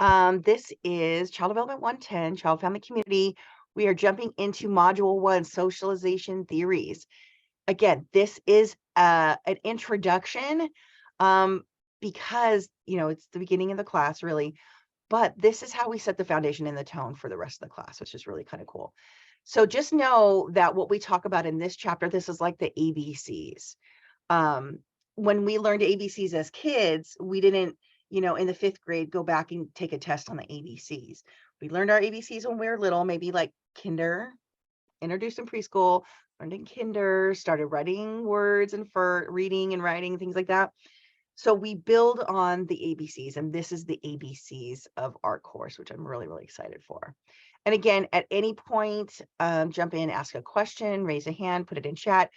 This is Child Development 110, Child Family Community. We are jumping into Module 1, Socialization Theories. Again, this is an introduction because, it's the beginning of the class, really. But this is how we set the foundation and the tone for the rest of the class, which is really kind of cool. So just know that what we talk about in this chapter, this is like the ABCs. When we learned ABCs as kids, we didn't, in the 5th grade, go back and take a test on the ABCs. We learned our ABCs when we were little, maybe like kinder, introduced in preschool, learned in kinder, started writing words and for reading and writing, things like that. So we build on the ABCs, and this is the ABCs of our course, which I'm really, really excited for. And again, at any point, jump in, ask a question, raise a hand, put it in chat.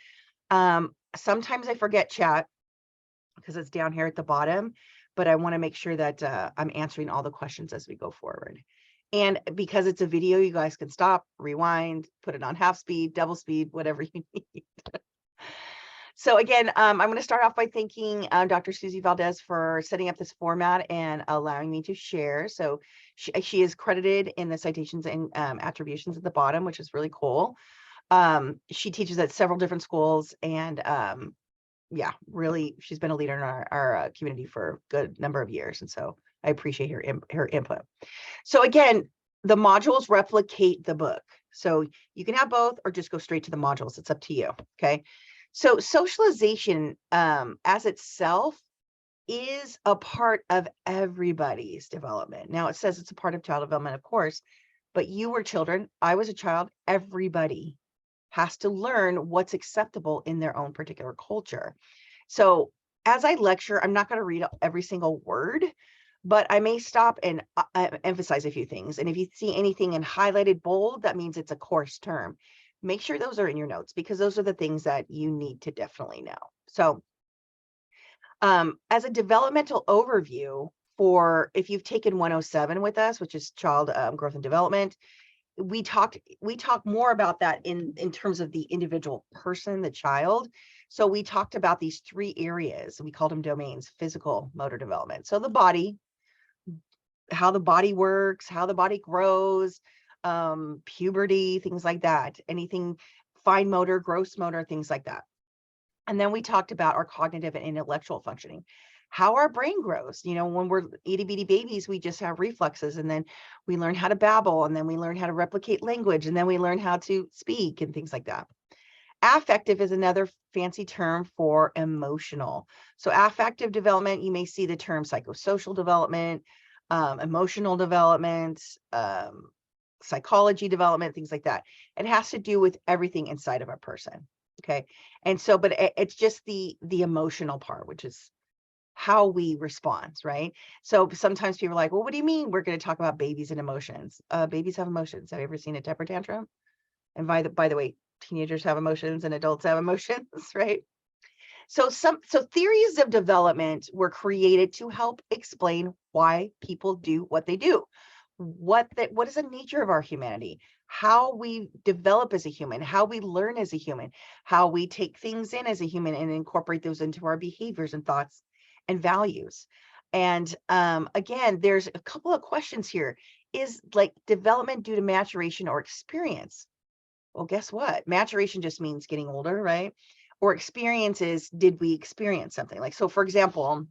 Sometimes I forget chat because it's down here at the bottom, but I want to make sure that I'm answering all the questions as we go forward. And because it's a video, you guys can stop, rewind, put it on half speed, double speed, whatever you need. So again, I'm going to start off by thanking Dr. Susie Valdez for setting up this format and allowing me to share. So she is credited in the citations and attributions at the bottom, which is really cool. She teaches at several different schools, and yeah, really, she's been a leader in our community for a good number of years. And so I appreciate her input. So again, the modules replicate the book. So you can have both or just go straight to the modules. It's up to you. Okay. So socialization as itself is a part of everybody's development. Now it says it's a part of child development, of course, but you were children. I was a child. Everybody has to learn what's acceptable in their own particular culture. So as I lecture, I'm not going to read every single word, but I may stop and emphasize a few things. And if you see anything in highlighted bold, that means it's a course term. Make sure those are in your notes because those are the things that you need to definitely know. So as a developmental overview for if you've taken 107 with us, which is child growth and development, we talk more about that in terms of the individual person, the child. So we talked about these 3 areas. We called them domains: physical, motor development. So the body, how the body works, how the body grows, puberty, things like that, anything fine motor, gross motor, things like that. And then we talked about our cognitive and intellectual functioning, how our brain grows. When we're itty bitty babies, we just have reflexes, and then we learn how to babble, and then we learn how to replicate language, and then we learn how to speak and things like that. Affective is another fancy term for emotional. So affective development, you may see the term psychosocial development, emotional development, psychology development, things like that. It has to do with everything inside of a person. Okay. And so, but it's just the emotional part, which is how we respond, right? So sometimes people are like, well, what do you mean we're going to talk about babies and emotions? Babies have emotions. Have you ever seen a temper tantrum? And by the way, teenagers have emotions and adults have emotions, right? So theories of development were created to help explain why people do what they do. What is the nature of our humanity, how we develop as a human, how we learn as a human, how we take things in as a human and incorporate those into our behaviors and thoughts and values. And again, there's a couple of questions here. Is like development due to maturation or experience? Well, guess what? Maturation just means getting older, right? Or experiences, did we experience something? Like, so for example,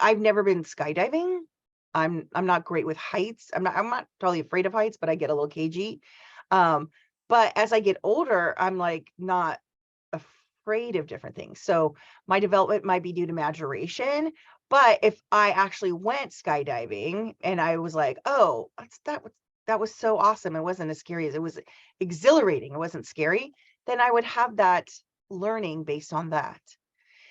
I've never been skydiving. I'm not great with heights. I'm not totally afraid of heights, but I get a little cagey. But as I get older, I'm like not afraid of different things. So my development might be due to maturation. But if I actually went skydiving and I was like, oh, that was so awesome. It wasn't as scary as it was exhilarating. It wasn't scary. Then I would have that learning based on that.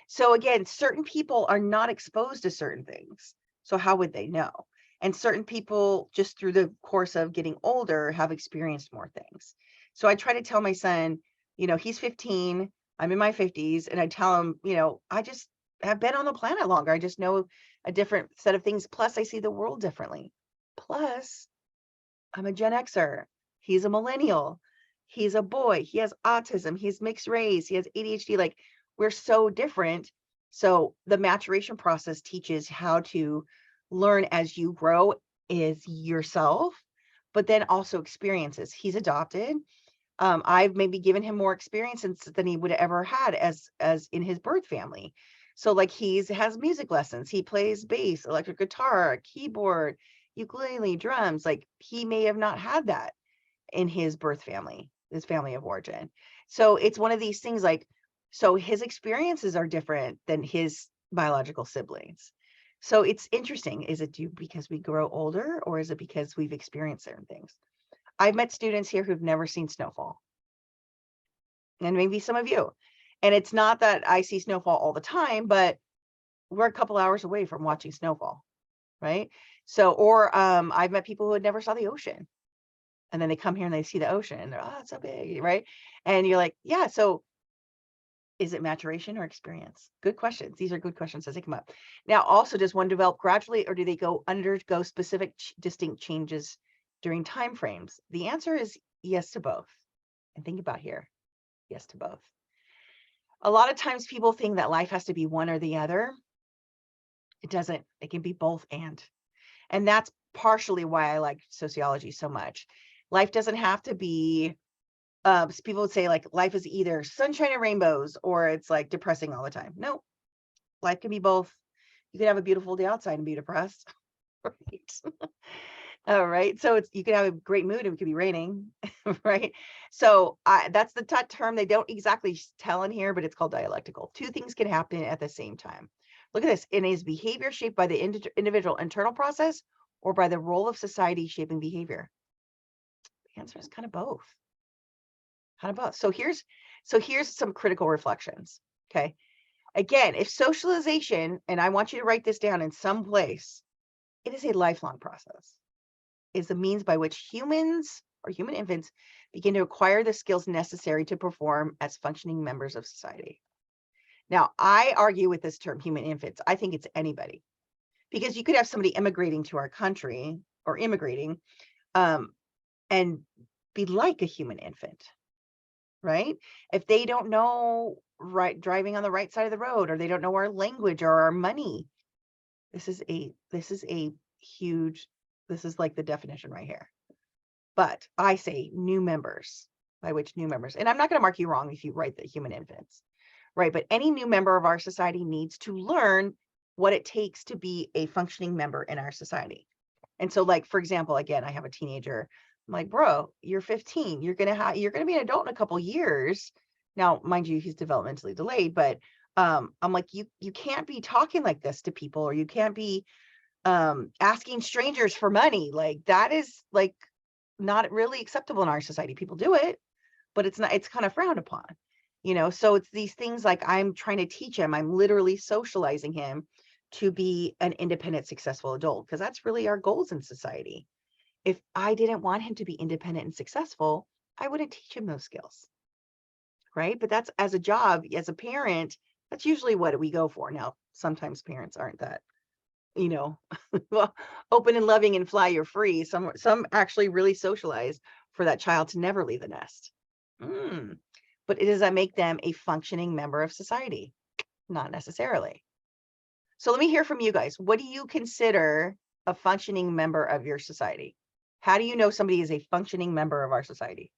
So again, certain people are not exposed to certain things. So how would they know? And certain people, just through the course of getting older, have experienced more things. So I try to tell my son, he's 15, I'm in my 50s, and I tell him, I just have been on the planet longer. I just know a different set of things. Plus, I see the world differently. Plus, I'm a Gen Xer. He's a millennial. He's a boy. He has autism. He's mixed race. He has ADHD. Like, we're so different. So the maturation process teaches how to learn as you grow is yourself, but then also experiences. He's adopted. I've maybe given him more experience than he would have ever had as in his birth family. So like has music lessons. He plays bass, electric guitar, keyboard, ukulele, drums. Like he may have not had that in his birth family, his family of origin. So it's one of these things like, so his experiences are different than his biological siblings. So it's interesting. Is it because we grow older, or is it because we've experienced certain things? I've met students here who've never seen snowfall, and maybe some of you. And it's not that I see snowfall all the time, but we're a couple hours away from watching snowfall, right? So, or I've met people who had never saw the ocean, and then they come here and they see the ocean and they're, oh, it's so big, right? And you're like, yeah, so is it maturation or experience? Good questions. These are good questions as they come up. Now, also, does one develop gradually, or do they undergo specific distinct changes during time frames? The answer is yes to both. And think about here, yes to both. A lot of times people think that life has to be one or the other. It doesn't. It can be both and. And that's partially why I like sociology so much. Life doesn't have to be, people would say like life is either sunshine and rainbows or it's like depressing all the time. No, life can be both. You could have a beautiful day outside and be depressed. Right. All right. So you could have a great mood and it could be raining. Right. So that's the term they don't exactly tell in here, but it's called dialectical. Two things can happen at the same time. Look at this. And is behavior shaped by the individual internal process or by the role of society shaping behavior? The answer is kind of both. Kind of both. So here's some critical reflections. Okay. Again, if socialization, and I want you to write this down in some place, it is a lifelong process, is the means by which humans or human infants begin to acquire the skills necessary to perform as functioning members of society. Now, I argue with this term, human infants. I think it's anybody, because you could have somebody immigrating to our country or immigrating and be like a human infant, right? If they don't know driving on the right side of the road, or they don't know our language or our money, this is huge, this is like the definition right here. But I say new members, by which new members, and I'm not going to mark you wrong if you write the human infants, right? But any new member of our society needs to learn what it takes to be a functioning member in our society. And so, like, for example, again, I have a teenager. I'm like, bro, you're 15. You're gonna be an adult in a couple years. Now, mind you, he's developmentally delayed, but I'm like, you can't be talking like this to people, or you can't be asking strangers for money. Like, that is like not really acceptable in our society. People do it, but it's kind of frowned upon, so it's these things like I'm trying to teach him. I'm literally socializing him to be an independent, successful adult, because that's really our goals in society. If I didn't want him to be independent and successful, I wouldn't teach him those skills, right? But that's, as a job, as a parent, that's usually what we go for. Now, sometimes parents aren't that, well, open and loving and fly, you're free. Some actually really socialize for that child to never leave the nest. But does that make them a functioning member of society? Not necessarily. So let me hear from you guys. What do you consider a functioning member of your society? How do you know somebody is a functioning member of our society?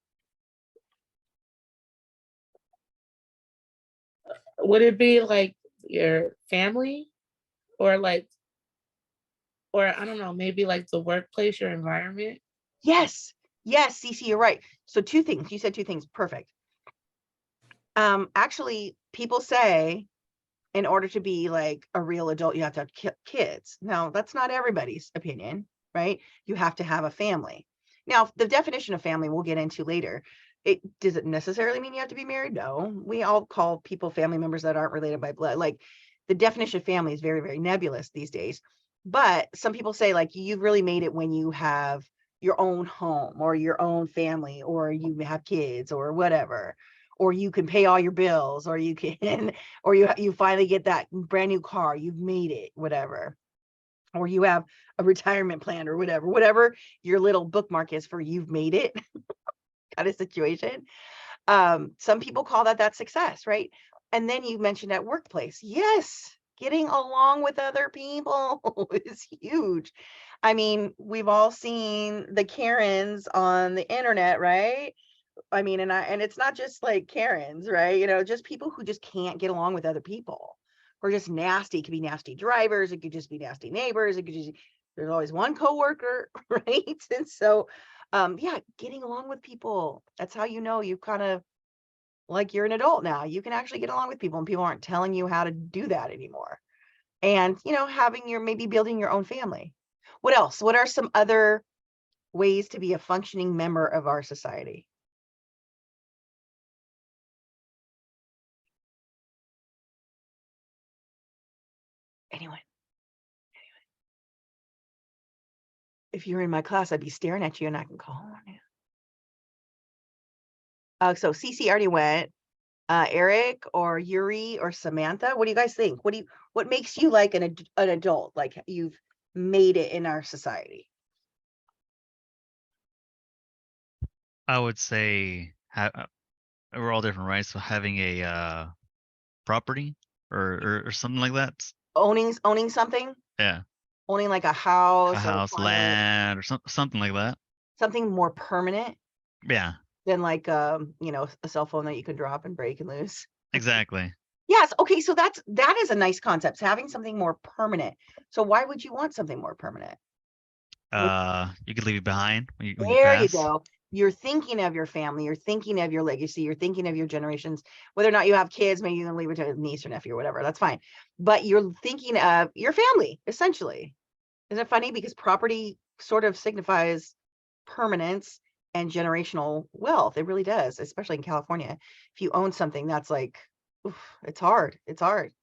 Would it be like your family, or or I don't know, maybe like the workplace, your environment? Yes. Yes, Cece, you're right. So two things. You said two things. Perfect. Actually, people say in order to be like a real adult, you have to have kids. Now, that's not everybody's opinion, right? You have to have a family. Now, the definition of family we'll get into later. Does it necessarily mean you have to be married? No. We all call people family members that aren't related by blood. Like, the definition of family is very, very nebulous these days. But some people say like you've really made it when you have your own home or your own family, or you have kids or whatever, or you can pay all your bills, or you can, or you finally get that brand new car, you've made it, whatever, or you have a retirement plan, or whatever your little bookmark is for you've made it kind of situation. Some people call that success, right? And then you mentioned at workplace. Yes, getting along with other people is huge. I mean, we've all seen the Karens on the internet, right? I mean, and it's not just like Karens, right? Just people who just can't get along with other people. Or just nasty. It could be nasty drivers, it could just be nasty neighbors, it could just there's always one coworker, right? And so yeah, getting along with people. That's how you kind of like you're an adult now. You can actually get along with people and people aren't telling you how to do that anymore. And having maybe building your own family. What else? What are some other ways to be a functioning member of our society? Anyone? If you were in my class, I'd be staring at you and I can call on you. So Cece already went. Eric or Yuri or Samantha, what do you guys think? What makes you like an adult? Like you've made it in our society? I would say we're all different, right? So having a property or something like that. Owning something, Yeah, owning like a a house or house, apartment, land, or something like that. something more permanent Yeah, than like a cell phone that you can drop and break and lose. exactly. Yes. Okay. So that is a nice concept. Having something more permanent. So why would you want something more permanent? You could leave it behind when you There you pass. go. You're thinking of your family, you're thinking of your legacy, you're thinking of your generations, whether or not you have kids, maybe you can leave it to a niece or nephew or whatever, that's fine. But you're thinking of your family, essentially. Isn't it funny? Because property sort of signifies permanence and generational wealth. It really does, especially in California. If you own something, that's like, oof, it's hard. It's hard.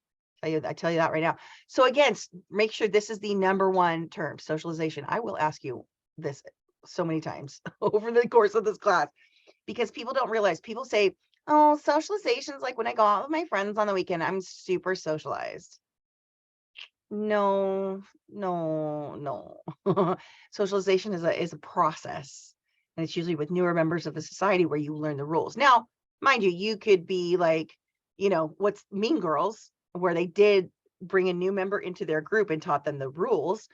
I tell you that right now. So again, make sure this is the number one term, socialization. I will ask you this so many times over the course of this class because people don't realize. People say, "Oh, socialization is like when I go out with my friends on the weekend. I'm super socialized." No, no, no. Socialization is a process, and it's usually with newer members of the society where you learn the rules. Now, mind you, you could be like, what's Mean Girls, where they did bring a new member into their group and taught them the rules.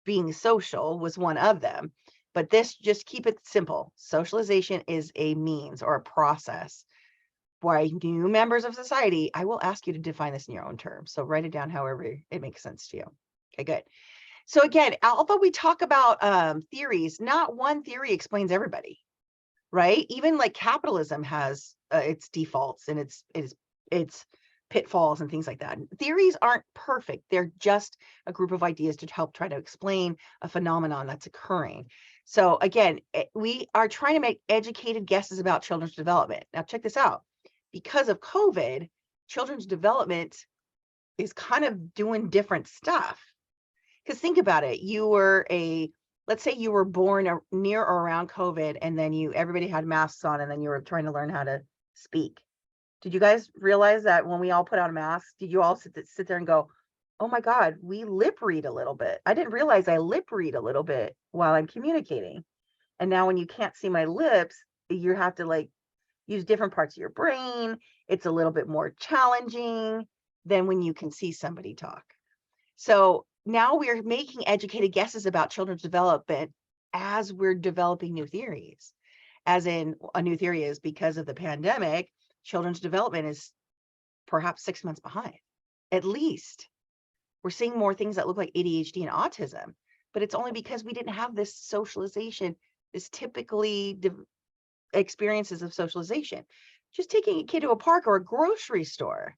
Being social was one of them. But this, just keep it simple. Socialization is a means or a process. Why new members of society, I will ask you to define this in your own terms. So write it down however it makes sense to you. Okay, good. So again, although we talk about theories, not one theory explains everybody, right? Even like capitalism has its defaults and its pitfalls and things like that. Theories aren't perfect. They're just a group of ideas to help try to explain a phenomenon that's occurring. So again, we are trying to make educated guesses about children's development. Now check this out. Because of COVID, children's development is kind of doing different stuff. Because think about it. Let's say you were born near or around COVID, and then everybody had masks on, and then you were trying to learn how to speak. Did you guys realize that when we all put on masks, did you all sit there and go, "Oh my God, we lip read a little bit. I didn't realize I lip read a little bit while I'm communicating." And now when you can't see my lips, you have to like use different parts of your brain. It's a little bit more challenging than when you can see somebody talk. So now we're making educated guesses about children's development as we're developing new theories. As in, a new theory is because of the pandemic, children's development is perhaps 6 months behind. At least we're seeing more things that look like ADHD and autism, but it's only because we didn't have this socialization, this typically experiences of socialization. Just taking a kid to a park or a grocery store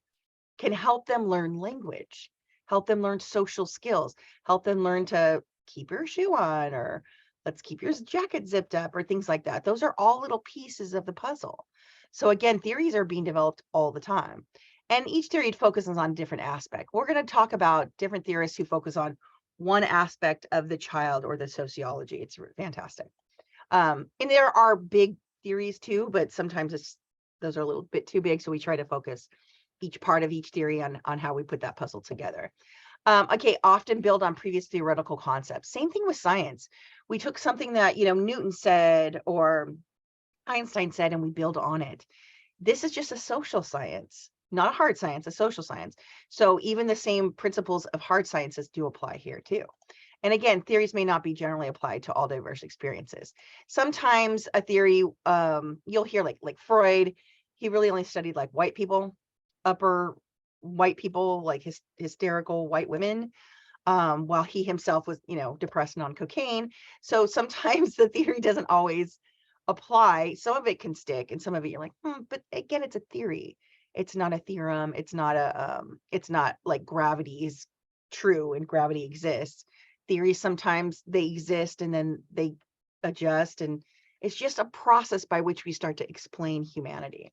can help them learn language, help them learn social skills, help them learn to keep your shoe on, or let's keep your jacket zipped up, or things like that. Those are all little pieces of the puzzle. So again, theories are being developed all the time. And each theory focuses on a different aspect. We're going to talk about different theorists who focus on one aspect of the child or the sociology. It's fantastic. And there are big theories too, but sometimes those are a little bit too big. So we try to focus each part of each theory on how we put that puzzle together. Okay, often build on previous theoretical concepts. Same thing with science. We took something that Newton said or Einstein said, and we build on it. This is just a social science. not a hard science, a social science. So even the same principles of hard sciences do apply here too. And again, theories may not be generally applied to all diverse experiences. Sometimes a theory, you'll hear like Freud, he really only studied like white people, upper white people, like hysterical white women, while he himself was, depressed and on cocaine. So sometimes the theory doesn't always apply. Some of it can stick, and some of it you're like, but again, it's a theory. It's not a theorem. It's not like gravity is true and gravity exists. Theories sometimes they exist and then they adjust, and it's just a process by which we start to explain humanity.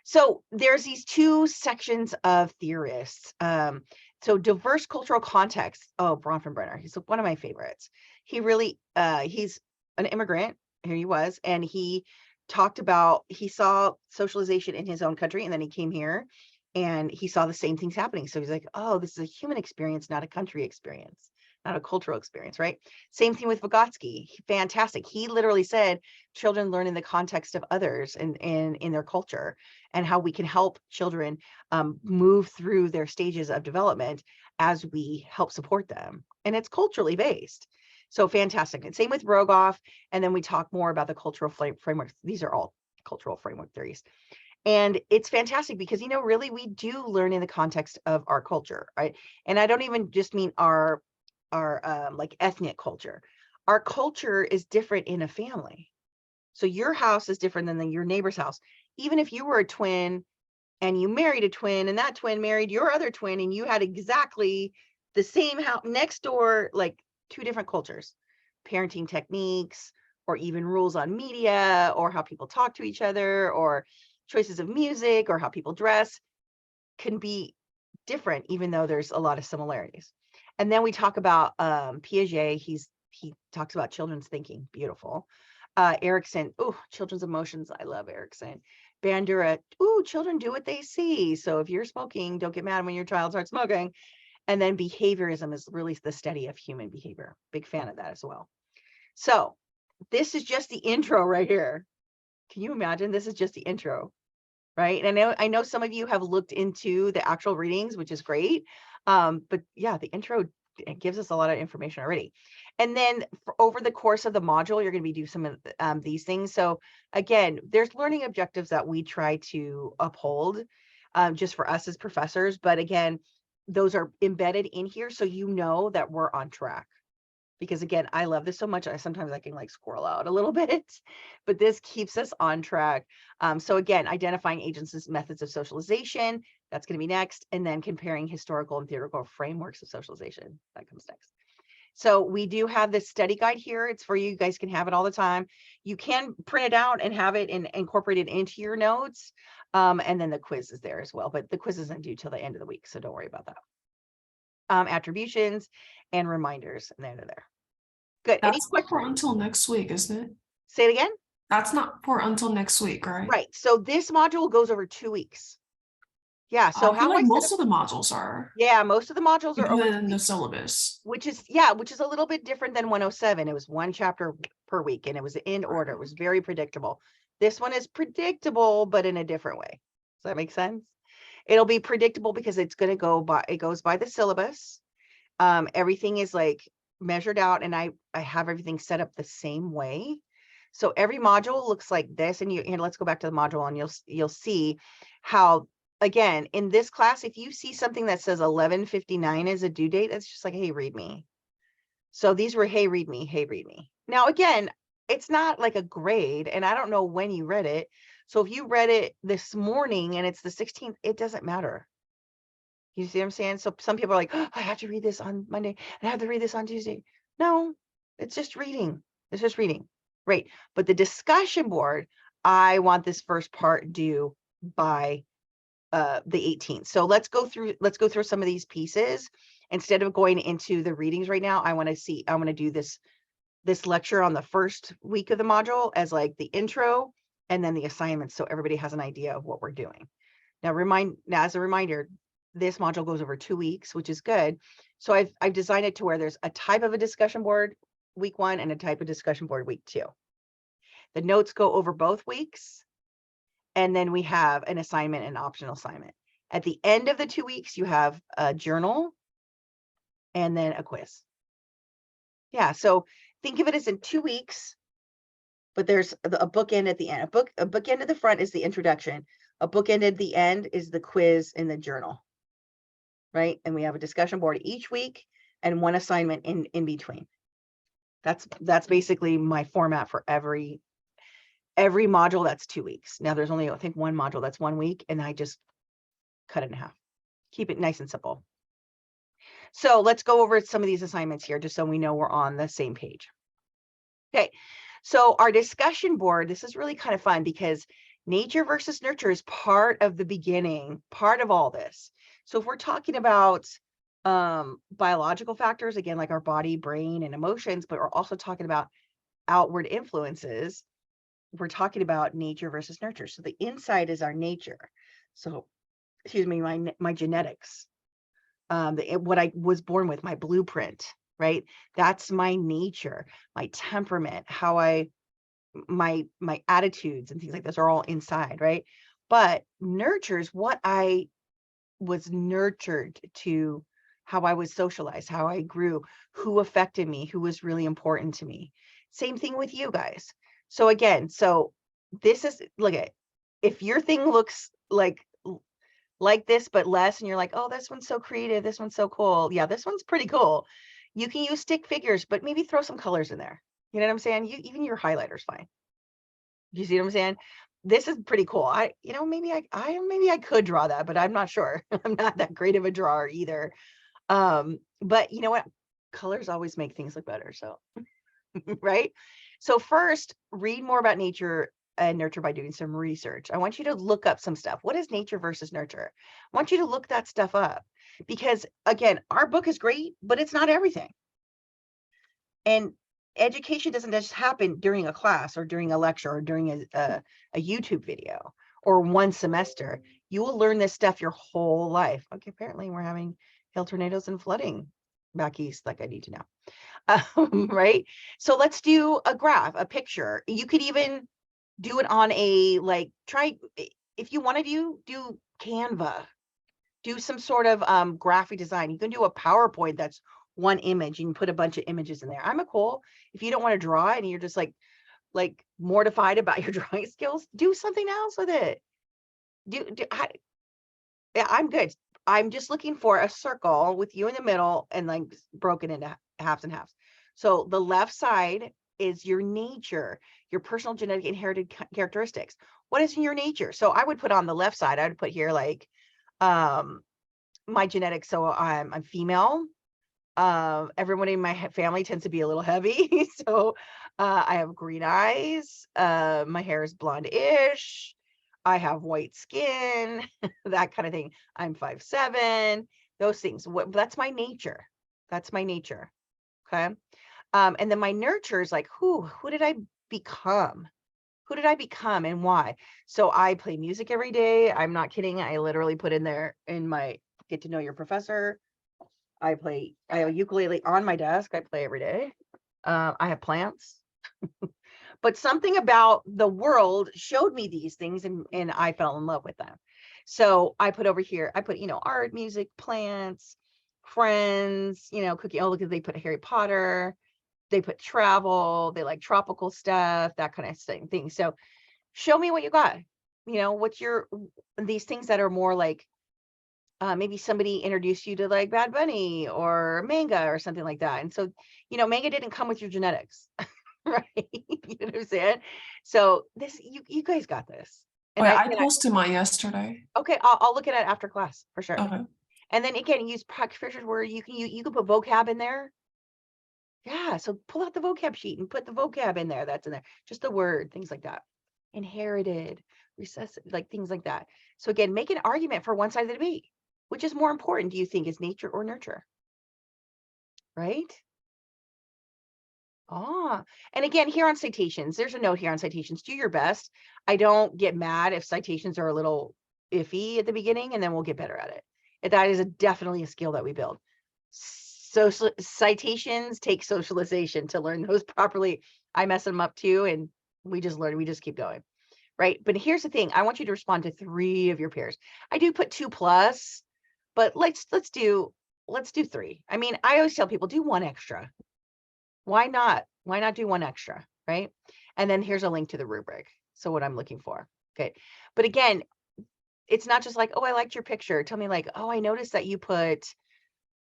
So there's these two sections of theorists. So diverse cultural context. Oh, Bronfenbrenner, he's one of my favorites. He really, he's an immigrant. Here he was, and he talked about, he saw socialization in his own country, and then he came here and he saw the same things happening. So he's like, oh, this is a human experience, not a country experience, not a cultural experience, right? Same thing with Vygotsky. Fantastic. He literally said children learn in the context of others and in their culture, and how we can help children move through their stages of development as we help support them. And it's culturally based. So fantastic. And same with Rogoff. And then we talk more about the cultural frameworks. These are all cultural framework theories. And it's fantastic because, really we do learn in the context of our culture, right? And I don't even just mean our like ethnic culture. Our culture is different in a family. So your house is different than your neighbor's house. Even if you were a twin and you married a twin and that twin married your other twin and you had exactly the same house next door, like two different cultures, parenting techniques, or even rules on media, or how people talk to each other, or choices of music, or how people dress can be different, even though there's a lot of similarities. And then we talk about Piaget. He talks about children's thinking. Beautiful. Erikson, children's emotions. I love Erikson. Bandura, children do what they see. So if you're smoking, don't get mad when your child starts smoking. And then behaviorism is really the study of human behavior. Big fan of that as well. So this is just the intro right here. Can you imagine? This is just the intro, right? And I know some of you have looked into the actual readings, which is great. But yeah, the intro, it gives us a lot of information already. And then over the course of the module, you're going to be doing some of these things. So again, there's learning objectives that we try to uphold just for us as professors. But again, those are embedded in here, so you know that we're on track. Because again, I love this so much. Sometimes I can like squirrel out a little bit, but this keeps us on track. So again, identifying agents as methods of socialization, that's going to be next. And then comparing historical and theoretical frameworks of socialization, that comes next. So we do have this study guide here. It's for you. You guys can have it all the time. You can print it out and have it and incorporate it into your notes. And then the quiz is there as well, but the quiz isn't due till the end of the week, so don't worry about that. Attributions and reminders, and they're there. Good. That's not for until next week, isn't it? Say it again. That's not for until next week, right? Right. So this module goes over 2 weeks. Yeah. So I feel like most of the modules are. Yeah, most of the modules are over in the syllabus, which is a little bit different than 107. It was one chapter per week, and it was in order. It was very predictable. This one is predictable, but in a different way. Does that make sense? It'll be predictable because it goes by the syllabus. Everything is like measured out, and I have everything set up the same way. So every module looks like this, and let's go back to the module, and you'll see how, again, in this class, if you see something that says 11:59 as a due date, it's just like, hey, read me. So these were, hey, read me, hey, read me. Now, again, it's not like a grade, and I don't know when you read it. So if you read it this morning and it's the 16th, it doesn't matter. You see what I'm saying? So some people are like, I have to read this on Monday and I have to read this on Tuesday. No, it's just reading. It's just reading. Right. But the discussion board, I want this first part due by the 18th. So let's go through some of these pieces. Instead of going into the readings right now, I want to do this lecture on the first week of the module as like the intro and then the assignments, so everybody has an idea of what we're doing. Now as a reminder, this module goes over 2 weeks, which is good. So I've designed it to where there's a type of a discussion board week 1 and a type of discussion board week 2. The notes go over both weeks. And then we have an assignment and optional assignment. At the end of the 2 weeks, you have a journal and then a quiz. Yeah, so think of it as in 2 weeks, but there's a bookend at the end. A bookend at the front is the introduction. A bookend at the end is the quiz and the journal, right? And we have a discussion board each week and one assignment in between. That's basically my format for every module. That's 2 weeks. Now there's only, I think, one module that's 1 week, and I just cut it in half. Keep it nice and simple. So let's go over some of these assignments here, just so we know we're on the same page. Okay, so our discussion board, this is really kind of fun because nature versus nurture is part of the beginning, part of all this. So if we're talking about biological factors, again, like our body, brain, and emotions, but we're also talking about outward influences, we're talking about nature versus nurture. So the inside is our nature. So, excuse me, my genetics, what I was born with, my blueprint, right? That's my nature, my temperament, my attitudes and things like this are all inside, right? But nurture is what I was nurtured to, how I was socialized, how I grew, who affected me, who was really important to me. Same thing with you guys. So again, this is, look at, if your thing looks like this, but less, and you're like, oh, this one's so creative, this one's so cool. Yeah, this one's pretty cool. You can use stick figures, but maybe throw some colors in there. You know what I'm saying? Even your highlighter's fine. Do you see what I'm saying? This is pretty cool. Maybe I could draw that, but I'm not sure. I'm not that great of a drawer either. But you know what? Colors always make things look better. So, right? So first, read more about nature and nurture by doing some research. I want you to look up some stuff. What is nature versus nurture? I want you to look that stuff up because, again, our book is great, but it's not everything. And education doesn't just happen during a class or during a lecture or during a YouTube video or one semester. You will learn this stuff your whole life. Okay, apparently we're having hail, tornadoes, and flooding back east, like I need to know. Right? So let's do a graph, a picture. You could even do it on if you want to do Canva, do some sort of graphic design. You can do a PowerPoint that's one image and you put a bunch of images in there. I'm cool. If you don't want to draw it and you're just like mortified about your drawing skills, do something else with it. I'm good. I'm just looking for a circle with you in the middle and like broken into halves and halves. So the left side is your nature, your personal genetic inherited characteristics. What is in your nature? So I would put on the left side, I would put here like my genetics. So I'm female. Everyone in my family tends to be a little heavy. So I have green eyes. My hair is blonde-ish. I have white skin, that kind of thing. I'm 5'7", those things. That's my nature. That's my nature. Okay. And then my nurture is like, who did I become? Who did I become and why? So I play music every day. I'm not kidding. I literally put in there in my get to know your professor. I have ukulele on my desk. I play every day. I have plants. But something about the world showed me these things and I fell in love with them. So I put over here, art, music, plants, friends, cooking. Oh, look at, they put Harry Potter, they put travel, they like tropical stuff, that kind of thing. So show me what you got. What's these things that are more like, maybe somebody introduced you to like Bad Bunny or manga or something like that. And so, manga didn't come with your genetics. Right. You know what I'm saying? So you guys got this. And I posted mine yesterday. Okay, I'll look at it after class for sure. Okay. And then again, use practice pictures where you can put vocab in there. Yeah, so pull out the vocab sheet and put the vocab in there. That's in there. Just the word, things like that. Inherited, recessive, like things like that. So again, make an argument for one side of the debate. Which is more important, do you think, is nature or nurture? Right? And again, here on citations, there's a note here on citations. Do your best. I don't get mad if citations are a little iffy at the beginning, and then we'll get better at it. That is definitely a skill that we build. So citations take socialization to learn those properly. I mess them up too, and we just learn. We just keep going. right? But here's the thing. I want you to respond to 3 of your peers. I do put 2+, but let's do 3. I mean, I always tell people do 1 extra. Why not? Why not do 1 extra, right? And then here's a link to the rubric. So what I'm looking for. Okay. But again, it's not just like, oh, I liked your picture. Tell me like, oh, I noticed that you put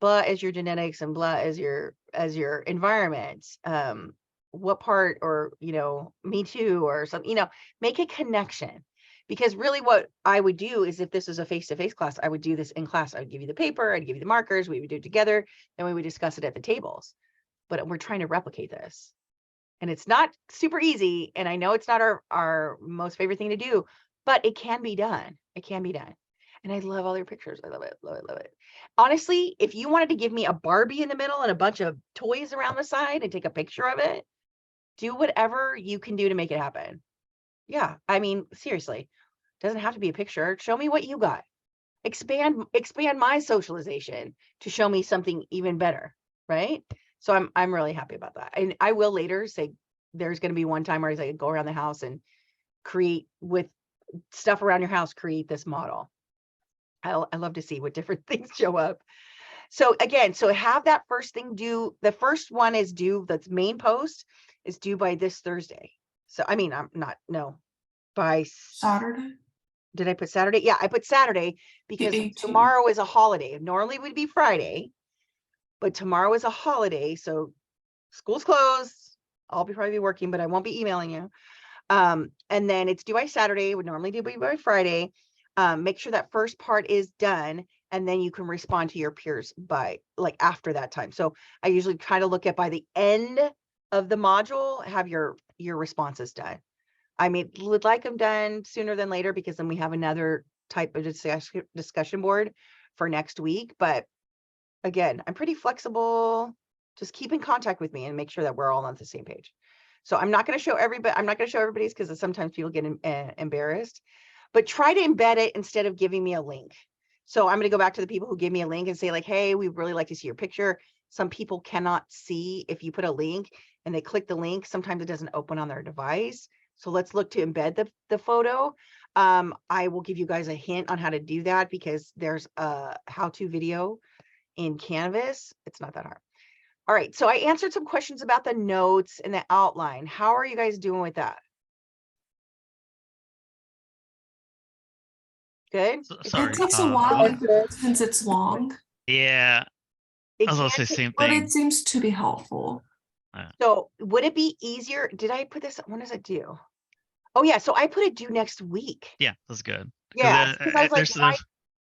blah as your genetics and blah as your environment. What part, or, me too, or something, make a connection. Because really what I would do is, if this is a face-to-face class, I would do this in class. I would give you the paper, I'd give you the markers, we would do it together, then we would discuss it at the tables. But we're trying to replicate this. And it's not super easy. And I know it's not our most favorite thing to do, but it can be done. It can be done. And I love all your pictures. I love it, love it, love it. Honestly, if you wanted to give me a Barbie in the middle and a bunch of toys around the side and take a picture of it, do whatever you can do to make it happen. Yeah, I mean, seriously, doesn't have to be a picture. Show me what you got. Expand my socialization to show me something even better, right? So I'm really happy about that. And I will later say there's going to be one time where I go around the house and create with stuff around your house, create this model. I love to see what different things show up. So again, so have that first thing due. The first one is due, the main post is due by this Thursday. So, I mean, by Saturday, did I put Saturday? Yeah, I put Saturday the because 18th. tomorrow is a holiday. Normally would be Friday, but tomorrow is a holiday. So school's closed. I'll probably be working, but I won't be emailing you. And then it's due by Saturday, would normally do by Friday. Make sure that first part is done, and then you can respond to your peers by like after that time. So I usually try to look at by the end of the module, have your responses done. I mean, would like them done sooner than later, because then we have another type of discussion board for next week. But again, I'm pretty flexible. Just keep in contact with me and make sure that we're all on the same page. So I'm not going to show everybody. I'm not going to show everybody's, because sometimes people get embarrassed. But try to embed it instead of giving me a link. So I'm going to go back to the people who give me a link and say like, hey, we really like to see your picture. Some people cannot see if you put a link and they click the link. Sometimes it doesn't open on their device. So let's look to embed the photo. I will give you guys a hint on how to do that, because there's a how-to video in Canvas. It's not that hard. All right. So I answered some questions about the notes and the outline. How are you guys doing with that? Good. Sorry. It takes a while since it's long, Yeah. It I was can gonna say take- same but thing. it seems to be helpful. So would it be easier? Did I put this? When does it due? Oh yeah. So I put it due next week. Yeah, that's good. 'Cause Yeah. Because I was like,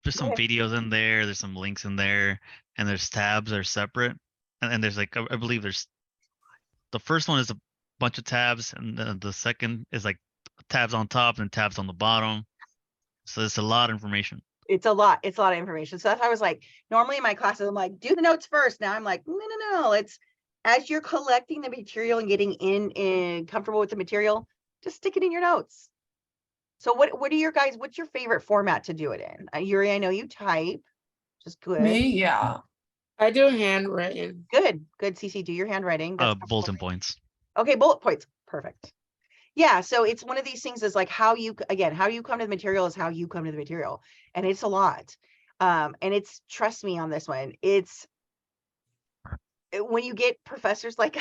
there's some ahead. videos in there. There's some links in there, and there's tabs that are separate. And there's like I believe there's the first one is a bunch of tabs, and the second is like tabs on top and tabs on the bottom. So it's a lot of information. It's a lot. It's a lot of information. So that's why I was like, normally in my classes, I'm like, do the notes first. Now I'm like, no. It's as you're collecting the material and getting in comfortable with the material, just stick it in your notes. So what are your guys, what's your favorite format to do it in? Yuri, I know you type, just good. Me, yeah. I do handwritten. Good. CC, do your handwriting. That's Bulletin points. okay. Bullet points. Perfect. Yeah. So it's one of these things is like how you come to the material is how you come to the material. And it's a lot. And it's, trust me on this one, it's when you get professors like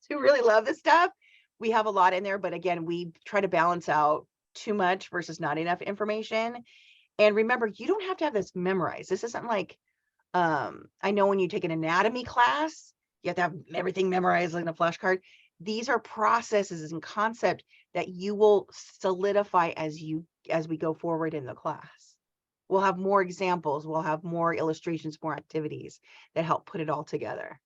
who really love this stuff, we have a lot in there, but again, we try to balance out too much versus not enough information. And remember, you don't have to have this memorized. This isn't like, I know when you take an anatomy class, you have to have everything memorized like in a flashcard. These are processes and concept that you will solidify as we go forward in the class. We'll have more examples, we'll have more illustrations, more activities that help put it all together.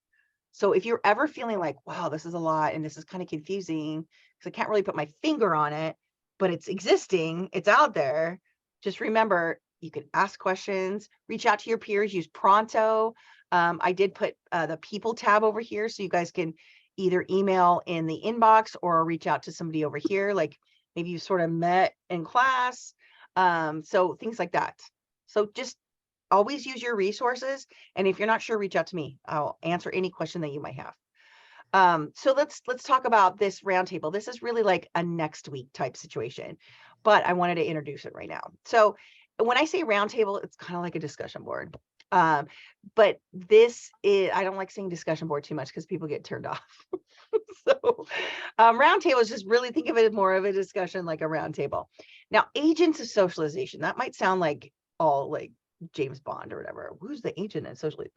So if you're ever feeling like, wow, this is a lot and this is kind of confusing because I can't really put my finger on it, but it's existing, it's out there, just remember, you can ask questions, reach out to your peers, use Pronto. I did put the people tab over here, so you guys can either email in the inbox or reach out to somebody over here, like maybe you sort of met in class. So things like that. So just always use your resources. And if you're not sure, reach out to me. I'll answer any question that you might have. So let's talk about this roundtable. This is really like a next week type situation, but I wanted to introduce it right now. So when I say roundtable, it's kind of like a discussion board. But this is, I don't like saying discussion board too much because people get turned off. So roundtable is just really think of it as more of a discussion, like a roundtable. Now, agents of socialization, that might sound like all like James Bond or whatever. Who's the agent in socialization?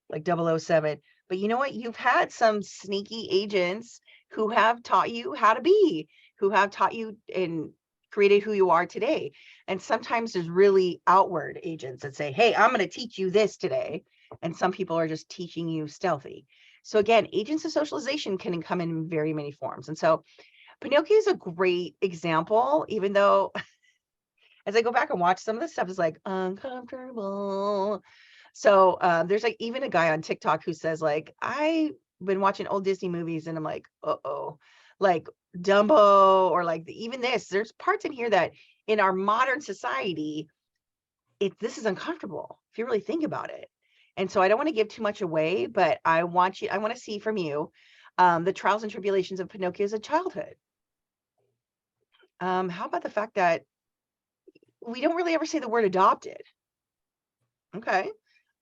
Like 007. But you know what? You've had some sneaky agents who have taught you how to be, who have taught you and created who you are today. And sometimes there's really outward agents that say, hey, I'm going to teach you this today. And some people are just teaching you stealthy. So again, agents of socialization can come in very many forms. And so Pinocchio is a great example, even though as I go back and watch some of this stuff is like uncomfortable. So there's like even a guy on TikTok who says like, I've been watching old Disney movies and I'm like, uh-oh, like Dumbo or like even this, there's parts in here that in our modern society, this is uncomfortable if you really think about it. And so I don't want to give too much away, but I want to see from you the trials and tribulations of Pinocchio as a childhood. How about the fact that we don't really ever say the word adopted? Okay.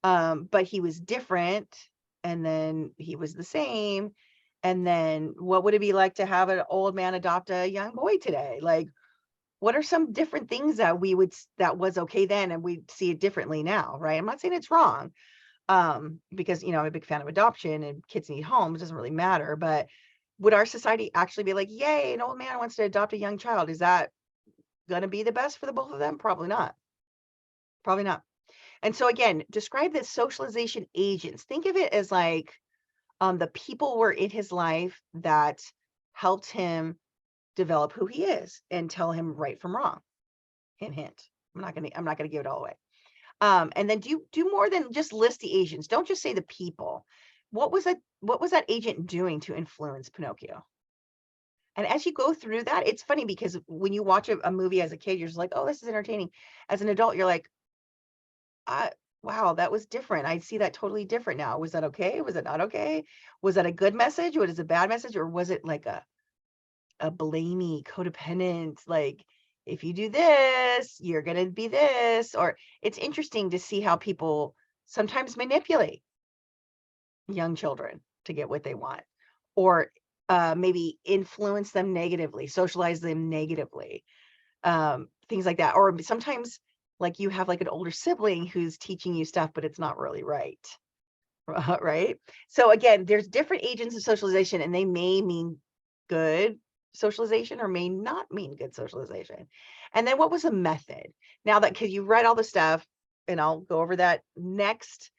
But he was different, and then he was the same. And then what would it be like to have an old man adopt a young boy today? Like, what are some different things that that was okay then and we see it differently now, right? I'm not saying it's wrong. Because I'm a big fan of adoption and kids need homes, it doesn't really matter. But would our society actually be like, yay, an old man wants to adopt a young child? Is that gonna be the best for the both of them? Probably not. Probably not. And so again, describe the socialization agents. Think of it as like the people were in his life that helped him develop who he is and tell him right from wrong. Hint, hint. I'm not gonna give it all away. And then do more than just list the agents. Don't just say the people. What was that agent doing to influence Pinocchio? And as you go through that, it's funny because when you watch a movie as a kid, you're just like, oh, this is entertaining. As an adult, you're like, wow, that was different. I see that totally different now. Was that okay? Was it not okay? Was that a good message? Was it a bad message? Or was it like a blamey, codependent, like, if you do this, you're going to be this? Or it's interesting to see how people sometimes manipulate young children to get what they want, or maybe influence them negatively, socialize them negatively, things like that. Or sometimes like you have like an older sibling who's teaching you stuff, but it's not really right. Right. So again, there's different agents of socialization, and they may mean good socialization or may not mean good socialization. And then what was the method? Now that, because you read all the stuff, and I'll go over that next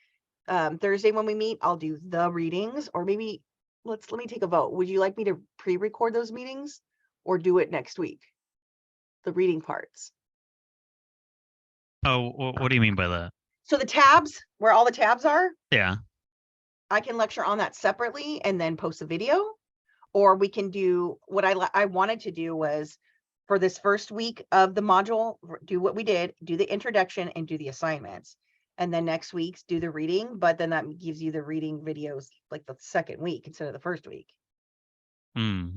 Thursday when we meet. I'll do the readings, or maybe let me take a vote. Would you like me to pre-record those meetings or do it next week? The reading parts. Oh, what do you mean by that? So the tabs, where all the tabs are, Yeah. I can lecture on that separately and then post a video. Or we can do what I wanted to do was for this first week of the module, do what we did, do the introduction and do the assignments. And then next week's do the reading, but then that gives you the reading videos like the second week instead of the first week. Hmm.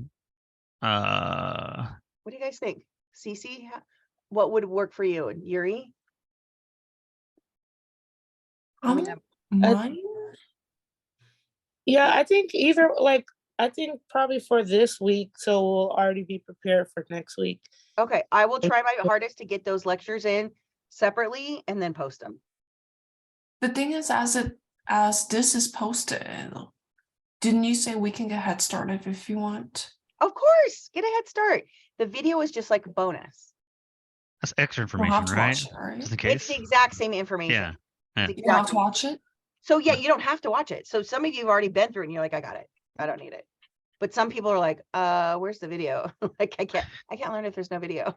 What do you guys think? Cece, what would work for you? And Yuri? Mine? Yeah, I think I think probably for this week, so we'll already be prepared for next week. Okay, I will try my hardest to get those lectures in separately and then post them. The thing is, as this is posted, didn't you say we can get head started if you want? Of course, get a head start. The video is just like a bonus. That's extra We'll have information, to right? watch it, right? Just in It's case. the exact same information. Yeah. Yeah. It's You have to exactly. watch it? So yeah, you don't have to watch it. So some of you have already been through it and you're like, I got it. I don't need it. But some people are like, where's the video? Like I can't learn if there's no video.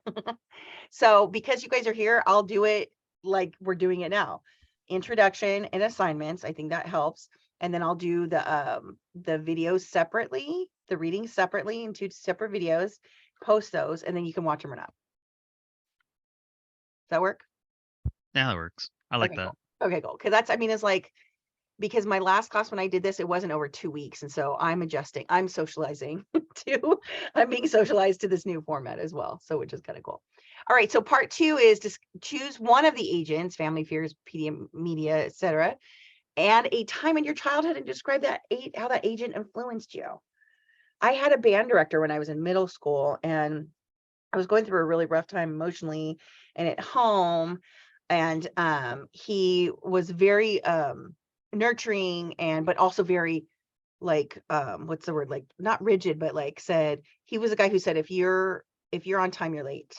So because you guys are here, I'll do it like we're doing it now. Introduction and assignments. I think that helps. And then I'll do the videos separately, the readings separately in 2 separate videos, post those, and then you can watch them or not. Does that work? Yeah, that works. I like Okay, that. cool. Okay, cool. Because that's, I mean, it's like because my last class when I did this, it wasn't over 2 weeks. And so I'm adjusting, I'm socializing to, I'm being socialized to this new format as well. So which is kind of cool. All right, so part 2 is to choose one of the agents, family, fears, media, etc., and a time in your childhood and describe that how that agent influenced you. I had a band director when I was in middle school, and I was going through a really rough time emotionally and at home. And he was very nurturing, and but also very like what's the word, like not rigid, but like said, he was a guy who said, if you're on time, you're late.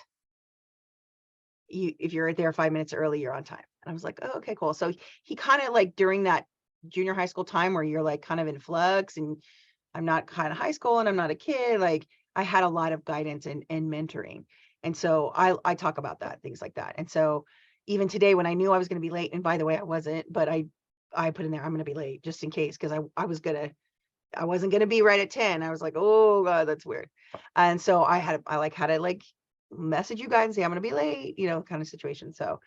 If you're there 5 minutes early, you're on time. And I was like, oh, okay, cool. So he kind of like during that junior high school time where you're like kind of in flux, and I'm not kind of high school and I'm not a kid, like I had a lot of guidance and mentoring. And so I talk about that, things like that. And so even today when I knew I was going to be late, and by the way, I wasn't, but I put in there, I'm going to be late just in case, because I wasn't going to be right at 10. I was like, oh God, that's weird. And so I had to message you guys and say, I'm going to be late, kind of situation. So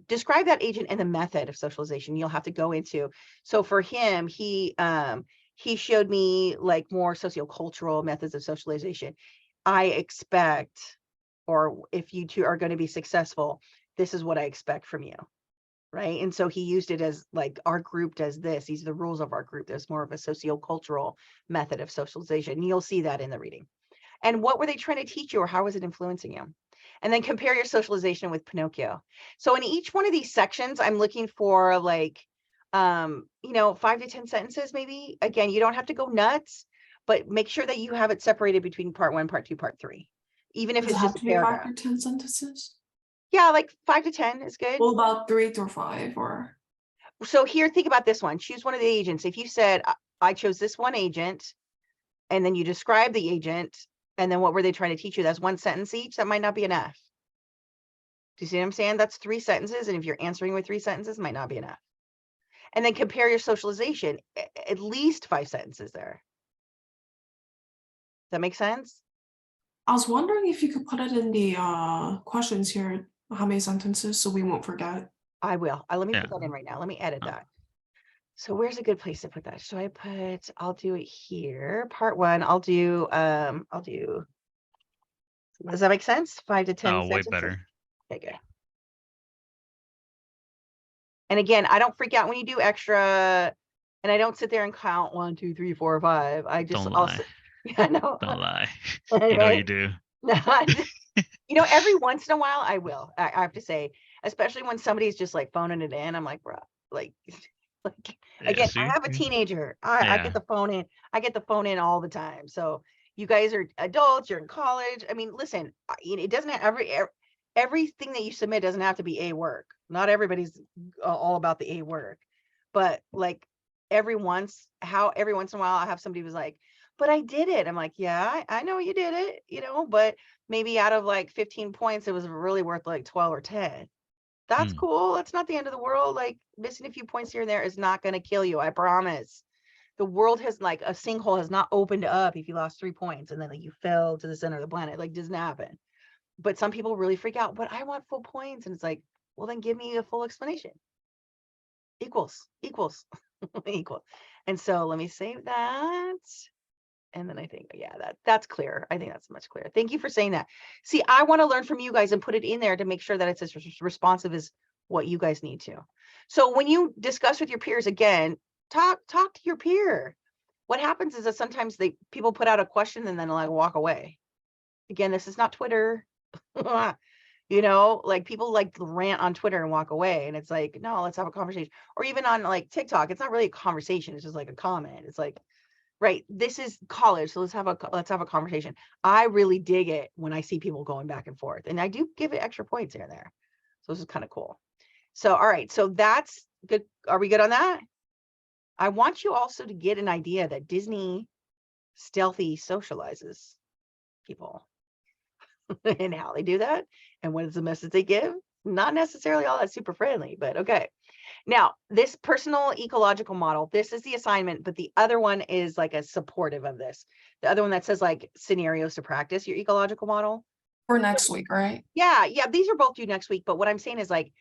describe that agent and the method of socialization you'll have to go into. So for him, he showed me like more sociocultural methods of socialization. I expect, or if you two are going to be successful, this is what I expect from you. Right. And so he used it as like, our group does this. These are the rules of our group. There's more of a sociocultural method of socialization. You'll see that in the reading. And what were they trying to teach you, or how was it influencing you? And then compare your socialization with Pinocchio. So in each one of these sections, I'm looking for like, 5 to 10 sentences, maybe. Again, you don't have to go nuts, but make sure that you have it separated between part 1, part 2, part 3, even if Does it it's have just to a be 5 paragraph. to 10 sentences? Yeah, like 5 to 10 is good. What about 3 to 5 or? So here, think about this one. Choose one of the agents. If you said, I chose this one agent, and then you describe the agent, and then what were they trying to teach you? That's 1 sentence each. That might not be enough. Do you see what I'm saying? That's 3 sentences. And if you're answering with 3 sentences, might not be enough. And then compare your socialization, at least 5 sentences there. That make sense? I was wondering if you could put it in the questions here, how many sentences, so we won't forget. I will. Let me Yeah. put that in right now. Let me edit Oh. that. So where's a good place to put that? So I'll do it here. Part 1, I'll do, does that make sense? 5 to 10 Oh, way sentences? better. Okay, good. And again, I don't freak out when you do extra, and I don't sit there and count 1, 2, 3, 4, 5. I just, Don't I'll lie. sit, yeah, no, Don't lie. right? You know you do. Every once in a while I will. I have to say, especially when somebody's just like phoning it in. I'm like, bro, like, Yeah, again, I see? have a teenager. I get Yeah. the phone in. I get the phone in all the time. So you guys are adults. You're in college. I mean, listen, it doesn't have everything that you submit doesn't have to be A work. Not everybody's all about the A work, but like every once in a while, I have somebody who's like, but I did it. I'm like, yeah, I know you did it, but maybe out of like 15 points, it was really worth like 12 or 10. That's cool. That's not the end of the world. Like missing a few points here and there is not going to kill you. I promise. The world has like a sinkhole has not opened up if you lost 3 points and then like you fell to the center of the planet. Like doesn't happen. But some people really freak out, but I want full points. And it's like, well, then give me a full explanation. Equals. Equal. And so let me save that. And then I think, yeah, that's clear. I think that's much clearer. Thank you for saying that. See, I want to learn from you guys and put it in there to make sure that it's as responsive as what you guys need to. So when you discuss with your peers, again, talk to your peer. What happens is that sometimes people put out a question and then like walk away. Again, this is not Twitter. Like people like rant on Twitter and walk away. And it's like, no, let's have a conversation. Or even on like TikTok, it's not really a conversation. It's just like a comment. It's like, right, this is college, so let's have a conversation. I really dig it when I see people going back and forth, and I do give it extra points here and there. So this is kind of cool. So, all right, so that's good. Are we good on that? I want you also to get an idea that Disney stealthy socializes people and how they do that and what is the message they give. Not necessarily all that super friendly, but okay. Now, this personal ecological model, this is the assignment, but the other one is like a supportive of this. The other one that says like scenarios to practice your ecological model. For next week, right? Yeah, these are both due next week. But what I'm saying is like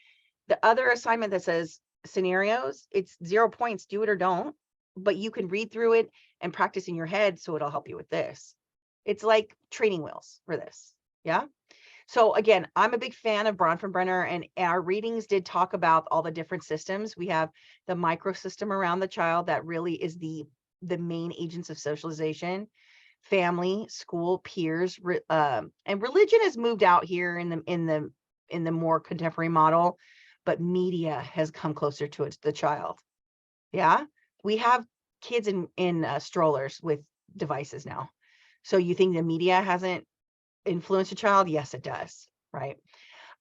the other assignment that says scenarios. It's 0 points, do it or don't, but you can read through it and practice in your head. So it'll help you with this. It's like training wheels for this. Yeah. So again, I'm a big fan of Bronfenbrenner, and our readings did talk about all the different systems. We have the microsystem around the child that really is the main agents of socialization, family, school, peers, and religion has moved out here in the more contemporary model, but media has come closer to it, the child. Yeah, we have kids in strollers with devices now. So you think the media hasn't influence a child? Yes, it does. Right.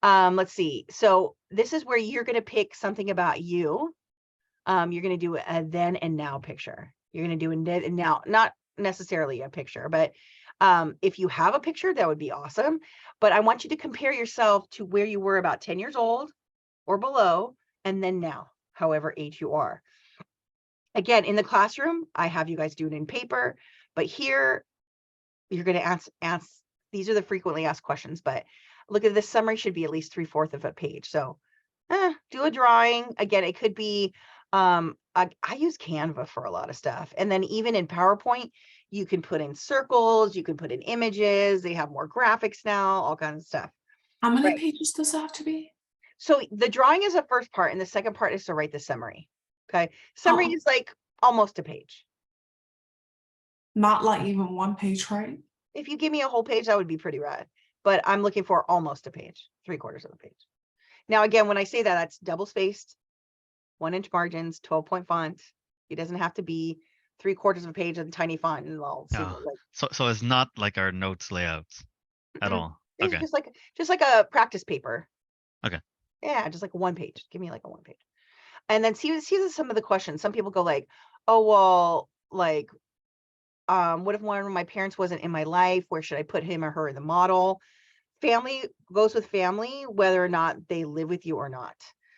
Let's see. So this is where you're going to pick something about you. You're going to do a then and now picture. You're going to do a then and now, not necessarily a picture, but if you have a picture, that would be awesome. But I want you to compare yourself to where you were about 10 years old or below, and then now, however age you are. Again, in the classroom, I have you guys do it in paper, but here you're going to ask. These are the frequently asked questions, but look at this summary should be at least 3/4 of a page. So do a drawing. Again, it could be, I use Canva for a lot of stuff. And then even in PowerPoint, you can put in circles, you can put in images. They have more graphics now, all kinds of stuff. How many Right. pages does that have to be? So the drawing is the first part, and the second part is to write the summary. Okay. Summary is like almost a page. Not like even 1 page, right? If you give me a whole page, that would be pretty rad. But I'm looking for almost a page, 3/4 of a page. Now, again, when I say that, that's double spaced, 1-inch margins, 12-point font. It doesn't have to be 3/4 of a page in tiny font and all. Yeah. So it's not like our notes layouts at all. It's Okay. just like a practice paper. Okay. Yeah, just like a 1 page. Give me like a 1 page. And then see some of the questions. Some people go like, oh, well, like, what if one of my parents wasn't in my life? Where should I put him or her in the model? Family goes with family, whether or not they live with you or not.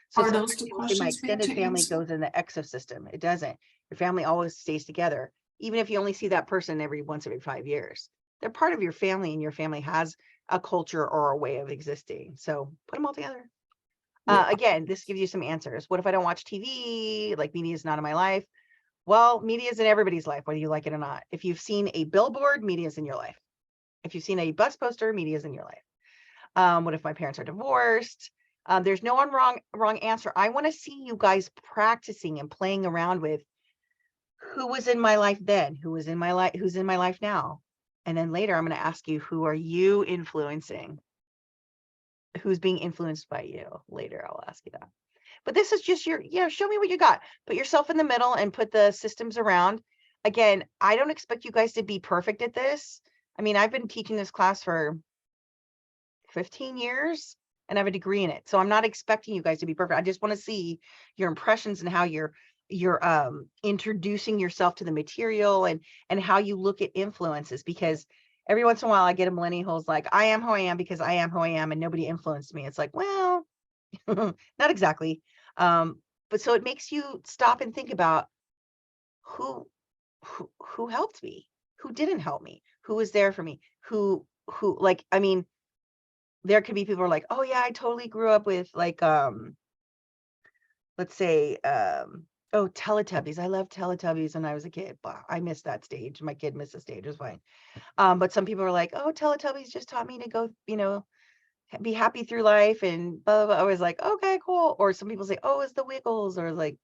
So Are those the people say my questions we have extended to family answer? goes in the exosystem. It doesn't. Your family always stays together, even if you only see that person every 5 years. They're part of your family, and your family has a culture or a way of existing. So put them all together. Yeah. Again, this gives you some answers. What if I don't watch TV? Like, media is not in my life. Well, media is in everybody's life, whether you like it or not. If you've seen a billboard, media is in your life. If you've seen a bus poster, media is in your life. What if my parents are divorced? There's no one wrong answer. I want to see you guys practicing and playing around with who was in my life then, who's in my life now. And then later I'm going to ask you, who are you influencing? Who's being influenced by you? Later I'll ask you that. But this is just show me what you got. Put yourself in the middle and put the systems around. Again, I don't expect you guys to be perfect at this. I mean, I've been teaching this class for 15 years and I have a degree in it. So I'm not expecting you guys to be perfect. I just want to see your impressions and how you're introducing yourself to the material and how you look at influences, because every once in a while I get a millennial who's like, I am who I am because I am who I am and nobody influenced me. It's like, well, not exactly. But so it makes you stop and think about who helped me, who didn't help me, who was there for me, who like, I mean, there could be people who are like, oh yeah, I totally grew up with like, let's say, oh, Teletubbies. I loved Teletubbies when I was a kid. But I missed that stage. My kid missed the stage. It was fine. But some people are like, oh, Teletubbies just taught me to go, be happy through life and blah, blah, blah. I was like, okay, cool. Or some people say, oh, it's the Wiggles, or like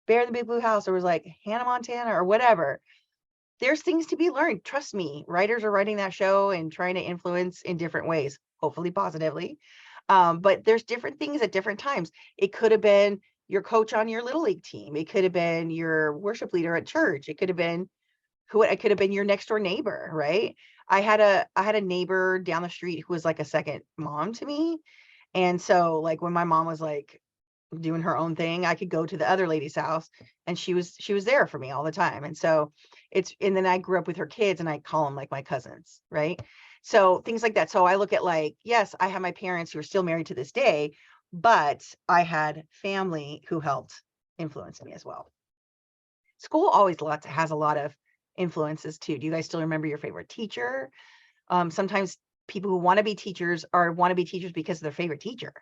Bear in the Big Blue House, or it was like Hannah Montana or whatever. There's things to be learned. Trust me, writers are writing that show and trying to influence in different ways, hopefully positively. But there's different things at different times. It could have been your coach on your little league team. It could have been your worship leader at church. It could have been it could have been your next door neighbor, right? I had a neighbor down the street who was like a second mom to me. And so like when my mom was like doing her own thing, I could go to the other lady's house and she was there for me all the time. And so and then I grew up with her kids and I call them like my cousins, right? So things like that. So I look at like, yes, I have my parents who are still married to this day, but I had family who helped influence me as well. School always has a lot of influences too. Do you guys still remember your favorite teacher? Sometimes people who want to be teachers want to be teachers because of their favorite teacher.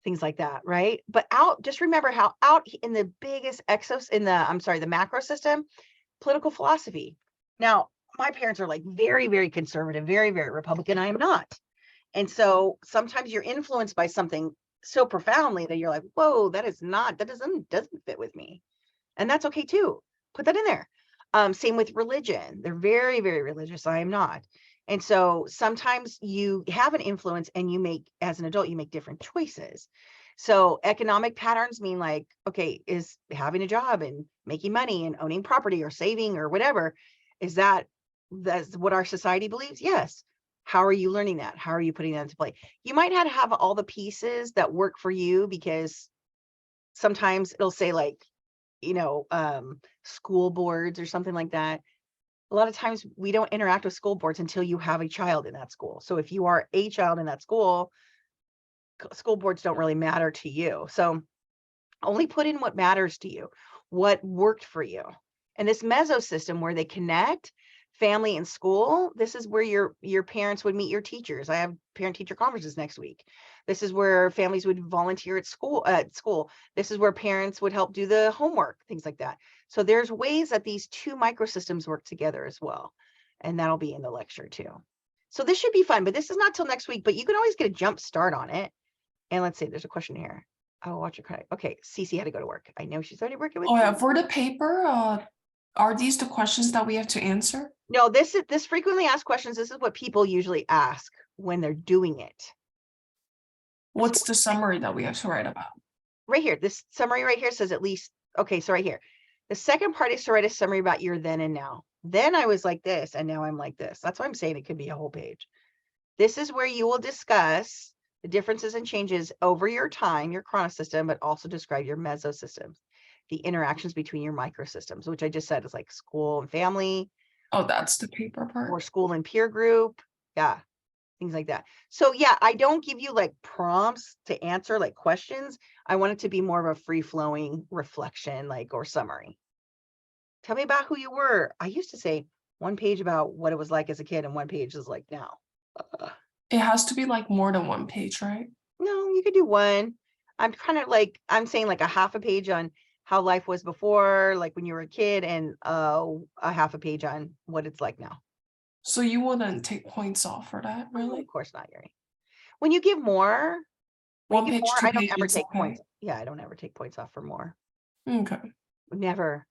things like that, right? But out, just remember how out in the biggest the macro system, political philosophy. Now, my parents are like very, very conservative, very, very Republican. I am not. And so sometimes you're influenced by something so profoundly that you're like, whoa, that doesn't fit with me. And that's okay too. Put that in there. Same with religion. They're very, very religious. I am not. And so sometimes you have an influence and as an adult, you make different choices. So economic patterns mean like, okay, is having a job and making money and owning property or saving or whatever, that's what our society believes? Yes. How are you learning that? How are you putting that into play? You might have all the pieces that work for you, because sometimes it'll say like, school boards or something like that. A lot of times we don't interact with school boards until you have a child in that school. So if you are a child in that school, school boards don't really matter to you. So only put in what matters to you, what worked for you. And this meso system where they connect family and school, this is where your parents would meet your teachers. I have parent teacher conferences next week. This is where families would volunteer at school. This is where parents would help do the homework, things like that. So there's ways that these two microsystems work together as well. And that'll be in the lecture too. So this should be fun, but this is not till next week, but you can always get a jump start on it. And let's see, there's a question here. Oh, watch your credit. Okay, Cece had to go to work. I know she's already working with Oh yeah, me. for the paper, are these the questions that we have to answer? No, this frequently asked questions. This is what people usually ask when they're doing it. What's the summary that we have to write about? Right here, this summary right here says at least, okay, so right here. The second part is to write a summary about your then and now. Then I was like this, and now I'm like this. That's why I'm saying it could be a whole page. This is where you will discuss the differences and changes over your time, your chronosystem, but also describe your mesosystems, the interactions between your microsystems, which I just said is like school and family, Oh, that's the paper part. or school and peer group. Yeah, things like that. So yeah, I don't give you like prompts to answer like questions. I want it to be more of a free flowing reflection, like, or summary. Tell me about who you were. I used to say one page about what it was like as a kid and one page is like now. It has to be like more than one page, right? No, you could do one. I'm saying like a half a page on how life was before, like when you were a kid, and a half a page on what it's like now. So you wouldn't take points off for that, No, really? of course not, Yuri. When you give more, One page, two I don't ever pages, take okay. points. Yeah, I don't ever take points off for more. Okay. Never,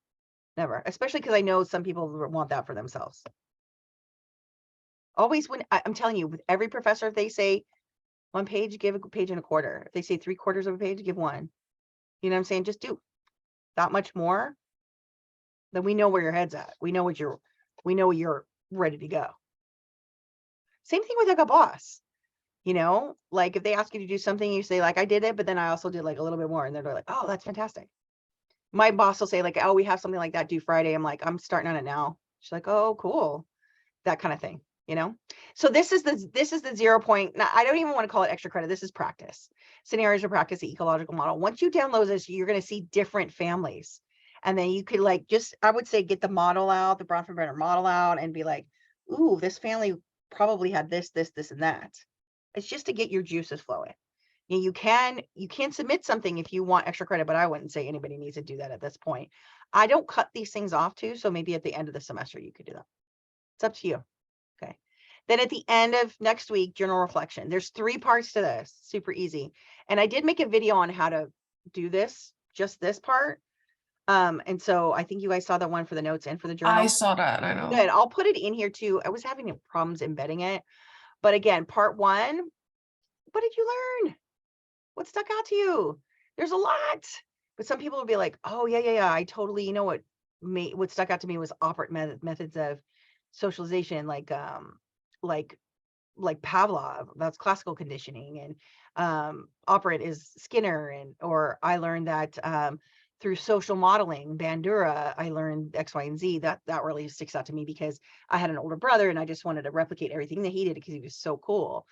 never. Especially because I know some people want that for themselves. Always I'm telling you, with every professor, if they say one page, give a page and a quarter. If they say 3/4 of a page, give one. You know what I'm saying? Just do that much more. Then we know where your head's at. We know you're ready to go. Same thing with like a boss. Like if they ask you to do something, you say like, I did it, but then I also did like a little bit more. And they're like, oh, that's fantastic. My boss will say like, oh, we have something like that due Friday. I'm like, I'm starting on it now. She's like, oh, cool. That kind of thing, So this is the 0 point. Now, I don't even want to call it extra credit. This is practice. Scenarios for practice, the ecological model. Once you download this, you're going to see different families. And then you could I would say, get the model out, the Bronfenbrenner model out, and be like, ooh, this family probably had this, this, this, and that. It's just to get your juices flowing. You can submit something if you want extra credit, but I wouldn't say anybody needs to do that at this point. I don't cut these things off too, so maybe at the end of the semester you could do that. It's up to you. Okay. Then at the end of next week, journal reflection. There's 3 parts to this, super easy. And I did make a video on how to do this, just this part. And so I think you guys saw that one for the notes and for the journal. I saw that, I know. Good. I'll put it in here too. I was having problems embedding it. But again, part 1, what did you learn? What stuck out to you? There's a lot. But some people will be like, oh, yeah. I totally, what stuck out to me was operant methods of socialization, like Pavlov, that's classical conditioning, and operant is Skinner, or I learned that through social modeling, Bandura, I learned X, Y, and Z. That really sticks out to me because I had an older brother and I just wanted to replicate everything that he did because he was so cool.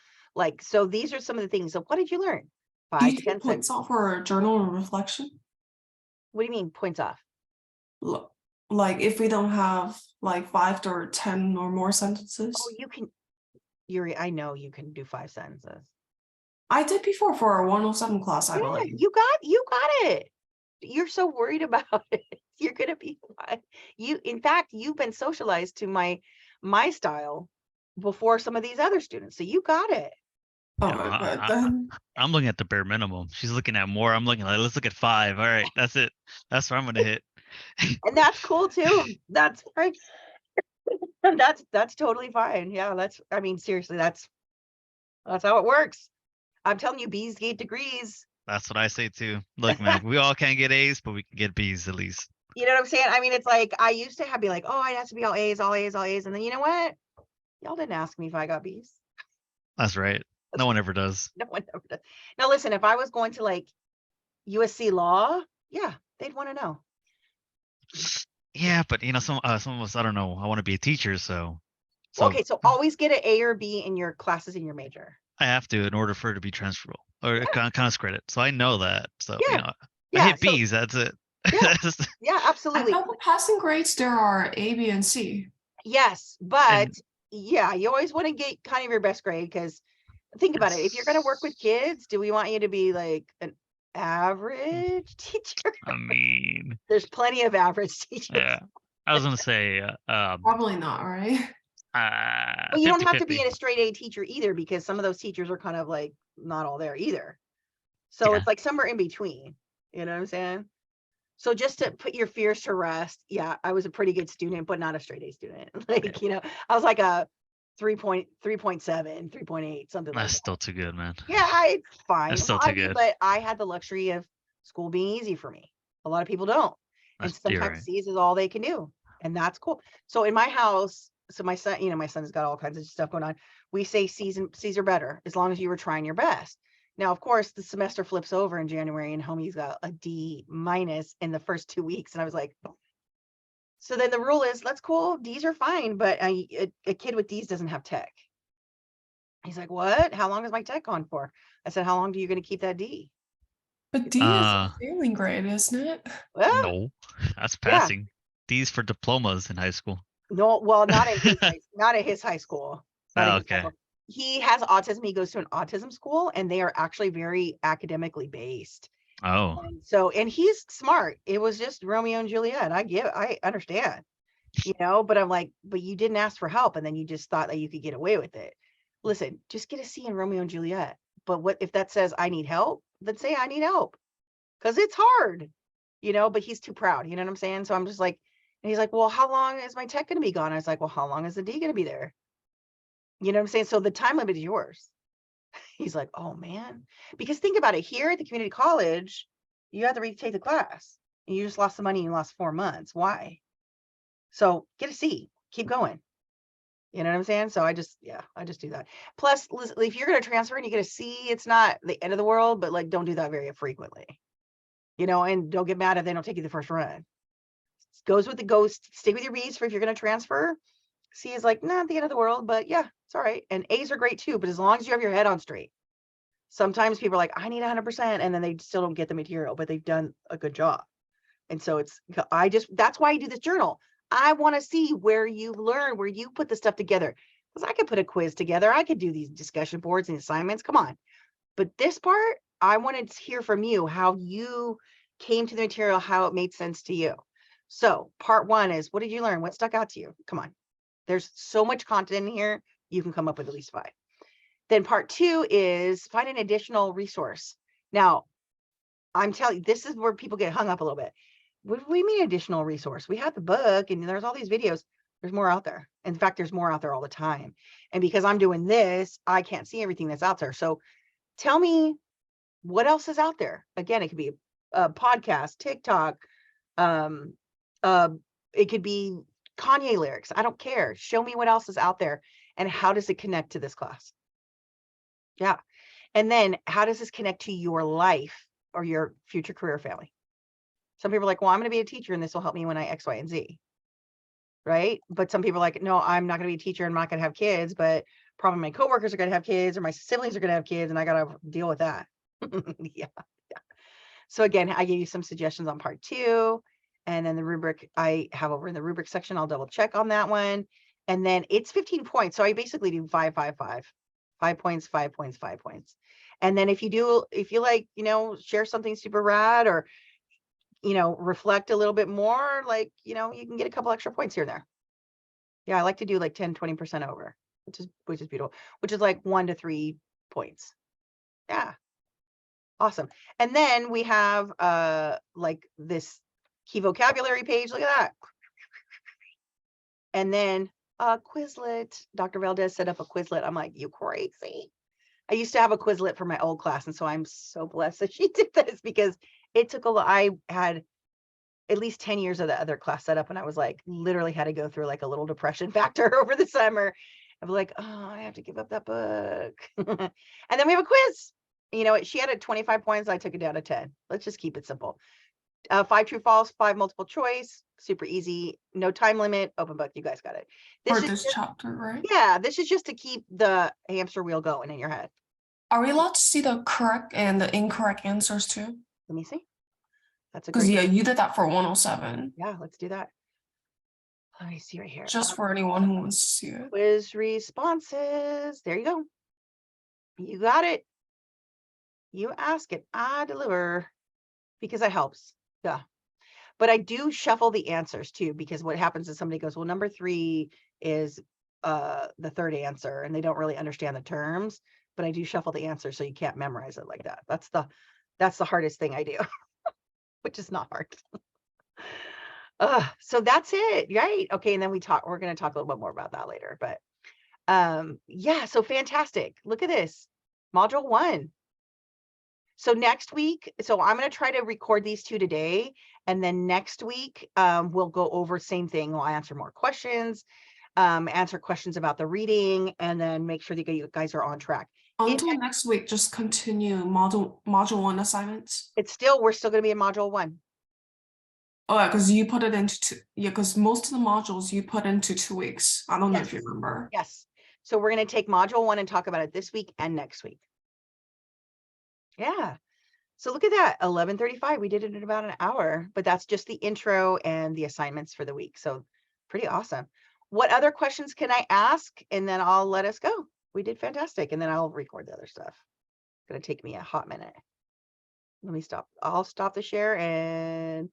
So these are some of the things. So what did you learn? Do 5 you to take 10 points off for journal reflection? What do you mean points off? Like if we don't have like 5 or 10 or more sentences? Oh, you can, Yuri, I know you can do 5 sentences. I did before for a 107 class, I Yeah, believe. you got it. You're so worried about it. You're gonna be fine. In fact, you've been socialized to my style before some of these other students, so you got it. Oh, Yeah, but then I'm looking at the bare minimum. She's looking at more. I'm looking like, let's look at 5. All right, that's it. That's where I'm gonna hit. And that's cool too. That's right. And that's totally fine. Yeah, I mean, seriously, that's how it works. I'm telling you, B's get degrees. That's what I say too. Look, man, we all can't get A's, but we can get B's at least. You know what I'm saying? I mean, it's like I used to be like, oh, it has to be all A's, all A's, all A's. And then you know what? Y'all didn't ask me if I got B's. That's right. No one ever does. No one ever does. Now listen, if I was going to like USC law, yeah, they'd want to know. Yeah, but some of us, I don't know. I want to be a teacher, so Okay, so always get an A or B in your classes in your major. I have to in order for it to be transferable or counts credit. So I know that. So Yeah. I Yeah, hit so- B's. That's it. Yeah. Yeah, I absolutely. thought the passing grades there are A, B, and C. Yes, but And- yeah, you always want to get kind of your best grade because think about it. If you're going to work with kids, do we want you to be like an average teacher? I mean, There's plenty of average teachers. yeah. I was gonna say, Probably not, right? But you don't have to 50-50. be a straight A teacher either because some of those teachers are kind of like not all there either. So Yeah. it's like somewhere in between. You know what I'm saying? So just to put your fears to rest, yeah, I was a pretty good student, but not a straight A student. Like, I was like a 3.7, 3.8, something like That's that. still too good, man. Yeah, it's fine. That's still Well, too I mean, good. but I had the luxury of school being easy for me. A lot of people don't. And You're sometimes right. C's is all they can do. And that's cool. So in my house, so my son, my son's got all kinds of stuff going on. We say C's are better as long as you were trying your best. Now, of course, the semester flips over in January and homie's got a D- in the first 2 weeks. And I was like, so then the rule is, that's cool. D's are fine, but a kid with D's doesn't have tech. He's like, what? How long is my tech on for? I said, how long are you going to keep that D? But D is a failing grade, isn't it? Well, No, that's yeah. passing. D's for diplomas in high school. No, well, not at his high school. Not at his high Okay. school. He has autism. He goes to an autism school, and they are actually very academically based. Oh, And he's smart. It was just Romeo and Juliet. I understand, but I'm like, but you didn't ask for help, and then you just thought that you could get away with it. Listen, just get a C in Romeo and Juliet. But what if that says I need help? Then say I need help, because it's hard, But he's too proud. You know what I'm saying? So I'm just like, and he's like, well, how long is my tech going to be gone? I was like, well, how long is the D going to be there? You know what I'm saying? So the time limit is yours. He's like, oh man, because think about it. Here at the community college, you have to retake the class, and you just lost the money. You lost 4 months. Why? So get a C. Keep going. You know what I'm saying? So I just do that. Plus, listen, if you're going to transfer and you get a C, it's not the end of the world, but like, don't do that very frequently. And don't get mad if they don't take you the first run. Goes with the ghost. Stay with your B's for if you're going to transfer. C is like, not the end of the world, but yeah, it's all right. And A's are great too, but as long as you have your head on straight. Sometimes people are like, I need 100%, and then they still don't get the material, but they've done a good job. And so that's why I do this journal. I want to see where you learn, where you put the stuff together. Because I could put a quiz together. I could do these discussion boards and assignments. Come on. But this part, I wanted to hear from you, how you came to the material, how it made sense to you. So part 1 is, what did you learn? What stuck out to you? Come on. There's so much content in here. You can come up with at least 5. Then part 2 is find an additional resource. Now, I'm telling you, this is where people get hung up a little bit. What do we mean additional resource? We have the book and there's all these videos. There's more out there. In fact, there's more out there all the time. And because I'm doing this, I can't see everything that's out there. So tell me what else is out there. Again, it could be a podcast, TikTok. It could be Kanye lyrics. I don't care. Show me what else is out there and how does it connect to this class? Yeah. And then how does this connect to your life or your future career, family? Some people are like, well, I'm going to be a teacher and this will help me when I X, Y, and Z. Right. But some people are like, no, I'm not going to be a teacher. I'm not going to have kids, but probably my coworkers are going to have kids or my siblings are going to have kids and I got to deal with that. Yeah. So again, I gave you some suggestions on part 2. And then the rubric I have over in the rubric section, I'll double check on that one. And then it's 15 points. So I basically do 5, 5, 5. 5 points, 5 points, 5 points. And then if you like, share something super rad or, reflect a little bit more, like, you can get a couple extra points here and there. Yeah, I like to do like 10, 20% over, which is beautiful, which is like 1 to 3 points. Yeah. Awesome. And then we have like this key vocabulary page. Look at that. And then a Quizlet. Dr. Valdez set up a Quizlet. I'm like, you crazy. I used to have a Quizlet for my old class. And so I'm so blessed that she did this because it took I had at least 10 years of the other class set up. And I was like, literally had to go through like a little depression factor over the summer. I was like, oh, I have to give up that book. And then we have a quiz. She had 25 points. I took it down to 10. Let's just keep it simple. 5 true, false, 5 multiple choice. Super easy. No time limit. Open book. You guys got it. For this chapter, right? Yeah, this is just to keep the hamster wheel going in your head. Are we allowed to see the correct and the incorrect answers too? Let me see. That's a Because great. yeah, you did that for 107. Yeah, let's do that. Let me see right here. Just for anyone who wants to see it. Quiz responses. There you go. You got it. You ask it, I deliver, because it helps. Yeah. But I do shuffle the answers too, because what happens is somebody goes, well, number 3 is the third answer, and they don't really understand the terms, but I do shuffle the answer so you can't memorize it like that. That's the hardest thing I do, which is not hard. So that's it, right? Okay, and then we're going to talk a little bit more about that later, but yeah, so fantastic. Look at this. Module 1. So next week, I'm going to try to record these 2 today, and then next week we'll go over same thing. We'll answer more questions, answer questions about the reading, and then make sure that you guys are on track. Until next week, just continue module 1 assignments. We're still going to be in module 1. Oh, yeah, because you put it into 2. Yeah, because most of the modules you put into 2 weeks. I don't know if you remember. Yes. So we're going to take module 1 and talk about it this week and next week. Yeah. So look at that, 11:35. We did it in about an hour, but that's just the intro and the assignments for the week. So pretty awesome. What other questions can I ask? And then I'll let us go. We did fantastic. And then I'll record the other stuff. It's going to take me a hot minute. Let me stop. I'll stop the share and